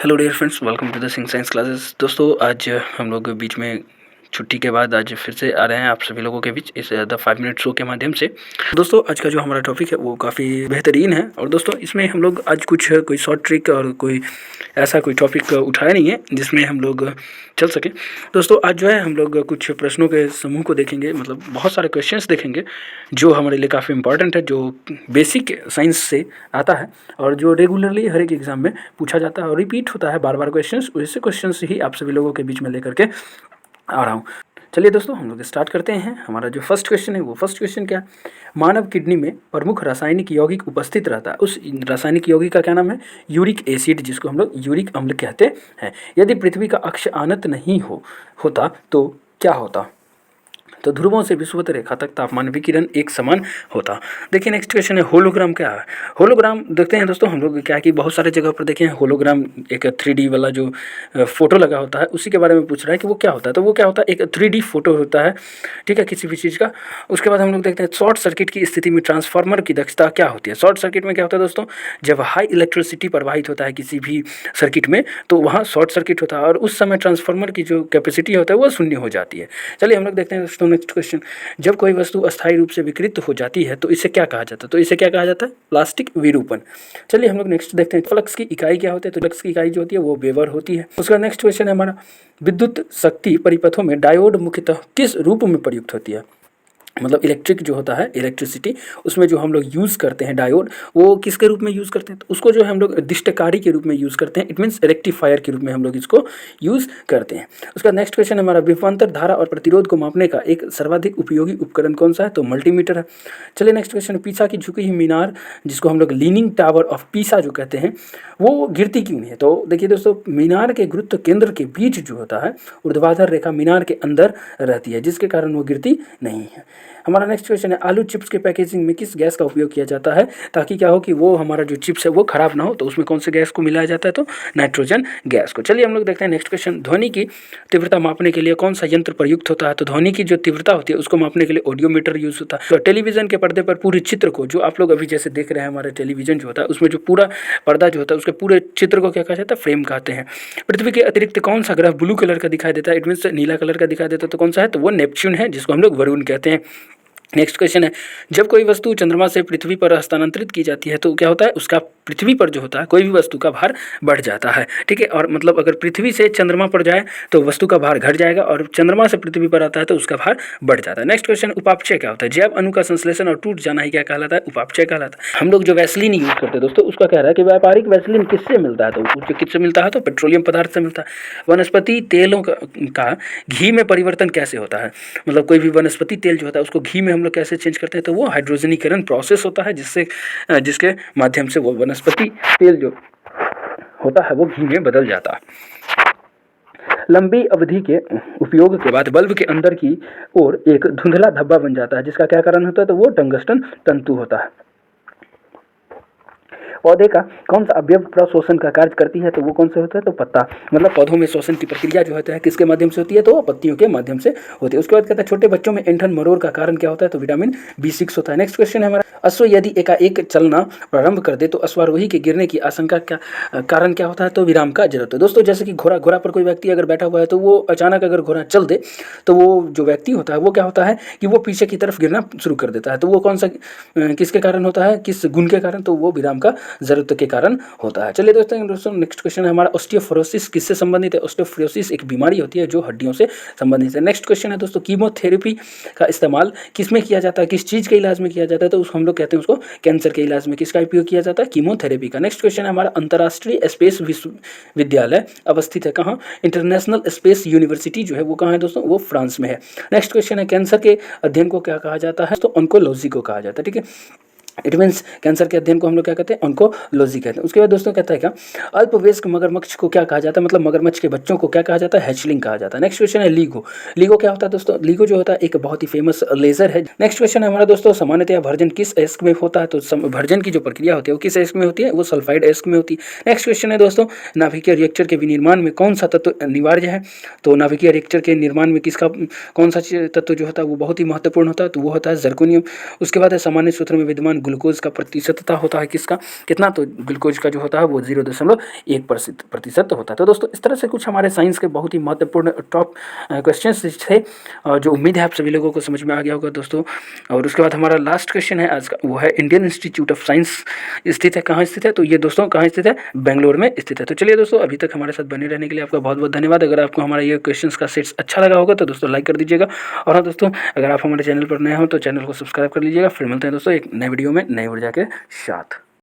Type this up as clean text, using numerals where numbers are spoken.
Hello dear friends, welcome to the Singh science classes. दोस्तों, आज हम लोग बीच में छुट्टी के बाद आज फिर से आ रहे हैं आप सभी लोगों के बीच इस द 5 मिनट शो के माध्यम से। दोस्तों, आज का जो हमारा टॉपिक है वो काफ़ी बेहतरीन है और दोस्तों इसमें हम लोग आज कोई शॉर्ट ट्रिक और कोई ऐसा कोई टॉपिक उठाया नहीं है जिसमें हम लोग चल सके। दोस्तों, आज जो है हम लोग कुछ प्रश्नों के समूह को देखेंगे, मतलब बहुत सारे क्वेश्चंस देखेंगे जो हमारे लिए काफ़ी इंपॉर्टेंट है, जो बेसिक साइंस से आता है और जो रेगुलरली हर एक एग्जाम में पूछा जाता है और रिपीट होता है बार बार क्वेश्चंस। वैसे क्वेश्चंस ही आप सभी लोगों के बीच में लेकर के आ रहा हूँ। चलिए दोस्तों, हम लोग स्टार्ट करते हैं। हमारा जो फर्स्ट क्वेश्चन है वो फर्स्ट क्वेश्चन क्या है? मानव किडनी में प्रमुख रासायनिक यौगिक उपस्थित रहता है, उस रासायनिक यौगिक का क्या नाम है? यूरिक एसिड, जिसको हम लोग यूरिक अम्ल कहते हैं। यदि पृथ्वी का अक्ष अनंत नहीं होता तो क्या होता? तो ध्रुवों से विषुवत रेखा तक तापमान विकिरण एक समान होता। देखिए नेक्स्ट क्वेश्चन है, होलोग्राम क्या है? होलोग्राम देखते हैं दोस्तों हम लोग, क्या है कि बहुत सारे जगह पर देखे हैं होलोग्राम, एक 3D वाला जो फोटो लगा होता है उसी के बारे में पूछ रहा है कि वो क्या होता है। तो वो क्या होता है? एक 3D फोटो होता है, ठीक है, किसी भी चीज़ का। उसके बाद हम लोग देखते हैं शॉर्ट सर्किट की स्थिति में ट्रांसफार्मर की दक्षता क्या होती है। शॉर्ट सर्किट में क्या होता है दोस्तों? जब हाई इलेक्ट्रिसिटी प्रवाहित होता है किसी भी सर्किट में तो वहाँ शॉर्ट सर्किट होता है और उस समय ट्रांसफार्मर की जो कैपेसिटी होता है वो शून्य हो जाती है। चलिए हम लोग देखते हैं दोस्तों नेक्स्ट क्वेश्चन, जब कोई वस्तु अस्थायी रूप से विकृत हो जाती है तो इसे क्या कहा जाता है? तो इसे क्या कहा जाता है? प्लास्टिक विरूपण। चलिए हम लोग नेक्स्ट देखते हैं, फ्लक्स की इकाई क्या होती है? तो फ्लक्स की इकाई जो होती है वो वेबर होती है। उसका नेक्स्ट क्वेश्चन है हमारा, विद्युत शक्ति परिपथों में डायोड मुख्यतः किस रूप में प्रयुक्त होती है? मतलब इलेक्ट्रिक जो होता है, इलेक्ट्रिसिटी, उसमें जो हम लोग यूज़ करते हैं डायोड, वो किसके रूप में यूज़ करते हैं? तो उसको जो है हम लोग दिष्टकारी के रूप में यूज़ करते हैं। इट मीन्स रेक्टिफायर के रूप में हम लोग इसको यूज़ करते हैं। उसका नेक्स्ट क्वेश्चन हमारा, विभवांतर धारा और प्रतिरोध को मापने का एक सर्वाधिक उपयोगी उपकरण कौन सा है? तो मल्टीमीटर है। चलिए नेक्स्ट क्वेश्चन, पीसा की झुकी हुई मीनार, जिसको हम लोग लीनिंग टावर ऑफ पीसा जो कहते हैं, वो गिरती क्यों नहीं है? तो देखिए दोस्तों, मीनार के गुरुत्व केंद्र के बीच जो होता है ऊर्ध्वाधर रेखा मीनार के अंदर रहती है, जिसके कारण वो गिरती नहीं है। हमारा नेक्स्ट क्वेश्चन है, आलू चिप्स के पैकेजिंग में किस गैस का उपयोग किया जाता है ताकि क्या हो कि वो हमारा जो चिप्स है वो खराब ना हो? तो उसमें कौन से गैस को मिलाया जाता है? तो नाइट्रोजन गैस को। चलिए हम लोग देखते हैं नेक्स्ट क्वेश्चन, ध्वनि की तीव्रता मापने के लिए कौन सा यंत्र प्रयुक्त होता है? तो ध्वनि की जो तीव्रता होती है उसको मापने के लिए ऑडियोमीटर यूज होता है। तो टेलीविजन के पर्दे पर पूरे चित्र को, जो आप लोग अभी जैसे देख रहे हैं हमारे टेलीविजन जो होता है उसमें जो पूरा पर्दा जो होता है उसके पूरे चित्र को क्या कहा जाता है? फ्रेम कहते हैं। पृथ्वी के अतिरिक्त कौन सा ग्रह ब्लू कलर का दिखाई देता है? इट मीन्स नीला कलर का दिखाई देता है। तो कौन सा है? तो वो नेपच्यून है, जिसको हम लोग वरुण कहते हैं। नेक्स्ट क्वेश्चन है, जब कोई वस्तु चंद्रमा से पृथ्वी पर हस्तांतरित की जाती है तो क्या होता है? उसका पृथ्वी पर जो होता है कोई भी वस्तु का भार बढ़ जाता है, ठीक है। और मतलब अगर पृथ्वी से चंद्रमा पर जाए तो वस्तु का भार घट जाएगा और चंद्रमा से पृथ्वी पर आता है तो उसका भार बढ़ जाता है। नेक्स्ट क्वेश्चन, उपापचय क्या होता है? जैव अणु का संश्लेषण और टूट जाना ही क्या कहलाता है? उपापचय कहलाता है। हम लोग जो वैसलीन यूज करते हैं दोस्तों, उसका कह रहा है कि व्यापारिक वैसलीन किससे मिलता है? तो जो किससे मिलता है? तो पेट्रोलियम पदार्थ से मिलता है। वनस्पति तेलों का घी में परिवर्तन कैसे होता है? मतलब कोई भी वनस्पति तेल जो होता है उसको घी में हम लोग कैसे चेंज करते हैं? तो वो हाइड्रोजनीकरण प्रोसेस होता है, जिसके माध्यम से वो वनस्पति तेल जो होता है वो घी में बदल जाता है। लंबी अवधि के उपयोग के बाद बल्ब के अंदर की ओर एक धुंधला धब्बा बन जाता है, जिसका क्या कारण होता है? तो वो टंगस्टन तंतु होता है। पौधे का कौन सा अवयव प्रशोषण का कार्य करती है? तो वो कौन सा होता है? तो पत्ता। मतलब पौधों में श्वसन की प्रक्रिया जो होता है किसके माध्यम से होती है? तो पत्तियों के माध्यम से होती है। उसके बाद कहता है, छोटे बच्चों में ऐंठन मरोड़ का कारण क्या होता है? तो विटामिन B6 होता है। नेक्स्ट क्वेश्चन है हमारा, अश्व यदि एकाएक चलना प्रारंभ कर दे तो अश्वारोही के गिरने की आशंका का कारण क्या होता है? तो विराम का जरूरत है। दोस्तों, जैसे कि घोड़ा पर कोई व्यक्ति अगर बैठा हुआ है तो वो अचानक अगर घोड़ा चल दे तो वो जो व्यक्ति होता है वो क्या होता है कि वो पीछे की तरफ गिरना शुरू कर देता है। तो वो कौन सा किसके कारण होता है? किस गुण के कारण? तो वो विराम का जरूरत के कारण होता है। चलिए दोस्तों नेक्स्ट क्वेश्चन है हमारा, ऑस्टियोपोरोसिस किससे संबंधित है? ऑस्टियोपोरोसिस एक बीमारी होती है जो हड्डियों से संबंधित है। नेक्स्ट क्वेश्चन है दोस्तों, कीमोथेरेपी का इस्तेमाल किसमें किया जाता है? किस चीज के इलाज में किया जाता है? तो हम लोग कहते हैं उसको कैंसर के इलाज में किसका उपयोग किया जाता है? कीमोथेरेपी का। नेक्स्ट क्वेश्चन है हमारा, अंतर्राष्ट्रीय स्पेस विश्वविद्यालय अवस्थित है कहाँ? इंटरनेशनल स्पेस यूनिवर्सिटी जो है वो कहाँ है दोस्तों? वो फ्रांस में है। नेक्स्ट क्वेश्चन है, कैंसर के अध्ययन को क्या कहा जाता है? तो ऑन्कोलॉजी को कहा जाता है, ठीक है। इट मीन्स कैंसर के अध्ययन को हम लोग क्या कहते हैं? ऑन्कोलॉजी कहते हैं। उसके बाद दोस्तों कहता है क्या, अल्पवयस्क मगरमच्छ को क्या कहा जाता है? मतलब मगरमच्छ के बच्चों को क्या कहा जाता है? हैचलिंग कहा जाता है। नेक्स्ट क्वेश्चन है, लीगो। लीगो क्या होता है दोस्तों? लीगो जो होता है एक बहुत ही फेमस लेजर है। नेक्स्ट क्वेश्चन है हमारा दोस्तों, सामान्यतया भर्जन किस अयस्क में होता है? तो भर्जन की जो प्रक्रिया होती है वो किस अयस्क में होती है? वो सल्फाइड अयस्क में होती है। नेक्स्ट क्वेश्चन है दोस्तों, नाभिकीय रिएक्टर के विनिर्माण में कौन सा तत्व अनिवार्य है? तो नाभिकीय रिएक्टर के निर्माण में किसका कौन सा तत्व जो होता है वो बहुत ही महत्वपूर्ण होता है? तो वो होता है जर्कोनियम। उसके बाद है, सामान्य सूत्र में विद्यमान ग्लूकोज का प्रतिशतता होता है किसका, कितना, तो ग्लूकोज का जो होता है वो 0.1% होता है। तो दोस्तों इस तरह से कुछ हमारे साइंस के बहुत ही महत्वपूर्ण टॉप क्वेश्चन थे, जो उम्मीद है आप सभी लोगों को समझ में आ गया होगा दोस्तों। और उसके बाद हमारा लास्ट क्वेश्चन है आज का, वो है इंडियन इंस्टीट्यूट ऑफ साइंस स्थित है, कहाँ स्थित है, तो ये दोस्तों कहाँ स्थित है, बेंगलोर में स्थित है। तो चलिए दोस्तों, अभी तक हमारे साथ बने रहने के लिए आपका बहुत बहुत धन्यवाद। अगर आपको हमारा ये क्वेश्चंस का सेट्स अच्छा लगा होगा तो दोस्तों लाइक कर दीजिएगा। और हाँ दोस्तों, अगर आप हमारे चैनल पर नए हो तो चैनल को सब्सक्राइब कर लीजिएगा। फिर मिलते हैं दोस्तों एक नए वीडियो में नई ऊर्जा के साथ।